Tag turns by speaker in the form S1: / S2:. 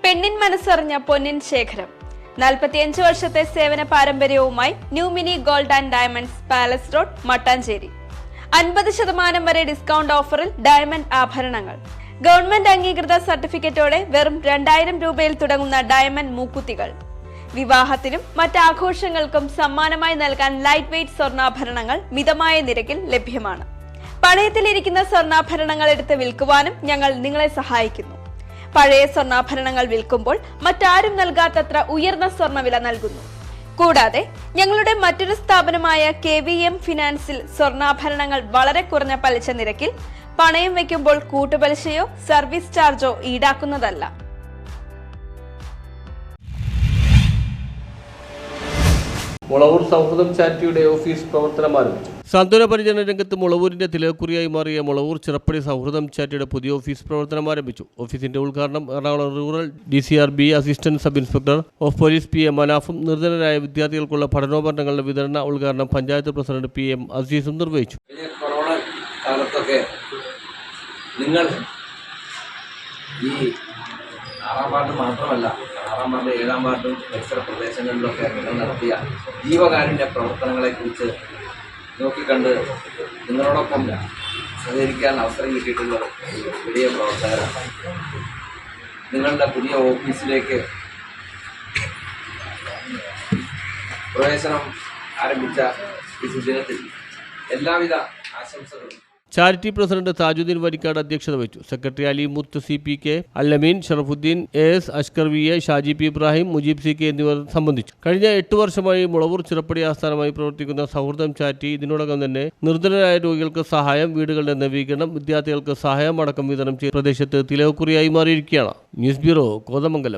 S1: പെണ്ണിൻ മനസ്സറിഞ്ഞ പൊന്നിൻ ശേഖരം 45 വർഷത്തെ സേവന പാരമ്പര്യവുമായി new mini gold and diamonds palace road Mattancherry 50% വരെ ഡിസ്കൗണ്ട് ഓഫറിൽ ഡയമണ്ട് ആഭരണങ്ങൾ ഗവൺമെന്റ് അംഗീകൃത സർട്ടിഫിക്കറ്റോടെ വെറും 2000 രൂപയിൽ തുടങ്ങുന്ന ഡയമണ്ട് മൂക്കുത്തികൾ വിവാഹത്തിനും മറ്റാഘോഷങ്ങൾക്കും സമ്മാനമായി നൽകാൻ ലൈറ്റ് വെയ്റ്റ് സ്വർണ്ണാഭരണങ്ങൾ മിതമായ നിരക്കിൽ ലഭ്യമാണ്. പണയത്തിലിരിക്കുന്ന സ്വർണ്ണാഭരണങ്ങൾ എടുത്ത് വിൽക്കുവാനും ഞങ്ങൾ നിങ്ങളെ സഹായിക്കുന്നു. പഴയ സ്വർണ്ണാഭരണങ്ങൾ വിൽക്കുമ്പോൾ മറ്റാരും നൽകാത്തത്ര ഉയർന്ന സ്വർണ്ണവില നൽകുന്നു. കൂടാതെ ഞങ്ങളുടെ മറ്റൊരു സ്ഥാപനമായ KVM ഫിനാൻസിൽ സ്വർണ്ണാഭരണങ്ങൾ വളരെ കുറഞ്ഞ പലിശ നിരക്കിൽ പണയം വയ്ക്കുമ്പോൾ കൂട്ടുപലിശയോ സർവീസ് ചാർജോ ഈടാക്കുന്നതല്ല.
S2: മുളവൂർ സൗഹൃദം ചാരിറ്റിയുടെ ഓഫീസ് പ്രവർത്തനം ആരംഭിച്ചു. സാന്ത്വന പരിചരണ രംഗത്ത് മുളവൂരിന്റെ തിലക്കുറിയായി മാറിയ മുളവൂർ ചിറപ്പടി സൗഹൃദം ചാരിറ്റിയുടെ പുതിയ ഓഫീസ് പ്രവർത്തനം ആരംഭിച്ചു. ഓഫീസിന്റെ ഉദ്ഘാടനം Ernakulam rural DCRB assistant sub inspector of police PM മനാഫും നിർധനരായ വിദ്യാർത്ഥികൾക്കുള്ള പഠനോപകരണങ്ങളുടെ വിതരണ ഉദ്ഘാടനം പഞ്ചായത്ത് പ്രസിഡന്റ് PM അസീസും നിർവഹിച്ചു.
S3: കൊറോണ കാലത്തൊക്കെ നിങ്ങൾ ഈ 6ാം വാർഡ് മാത്രമല്ല 6ാം വാർഡ് 7ാം വാർഡും പരിസര പ്രദേശങ്ങളിലൊക്കെ നിങ്ങൾ നടത്തിയ ജീവകാരുണ്യ പ്രവർത്തനങ്ങളെക്കുറിച്ച് നോക്കിക്കണ്ട് നിങ്ങളോടൊപ്പം സഹകരിക്കാൻ അവസരം കിട്ടിയിട്ടുള്ള വലിയ പ്രവർത്തകരാണ്. നിങ്ങളുടെ പുതിയ ഓഫീസിലേക്ക് പ്രവേശനം ആരംഭിച്ച ഈ സുദിനത്തിൽ എല്ലാവിധ ആശംസകളും.
S2: ചാരിറ്റി പ്രസിഡന്റ് താജുദ്ദീൻ വരിക്കാട് അധ്യക്ഷത വഹിച്ചു. സെക്രട്ടറി അലി മുത്ത് CPK, Allameen, Sharafuddin AS, Ashkar VA, Shaji P Ibrahim, Mujeeb CK എന്നിവർ സംബന്ധിച്ചു. കഴിഞ്ഞ 8 വർഷമായി മുളവൂർ ചിറപ്പടി ആസ്ഥാനമായി പ്രവർത്തിക്കുന്ന സൗഹൃദം ചാരിറ്റി ഇതിനോടകം തന്നെ നിർധനരായ രോഗികൾക്ക് സഹായം, വീടുകളുടെ നവീകരണം, വിദ്യാർത്ഥികൾക്ക് സഹായം അടക്കം വിതരണം ചെയ്ത് പ്രദേശത്ത് തിലക്കുറിയായി മാറിയിരിക്കുകയാണ്. News bureau, Kothamangalam.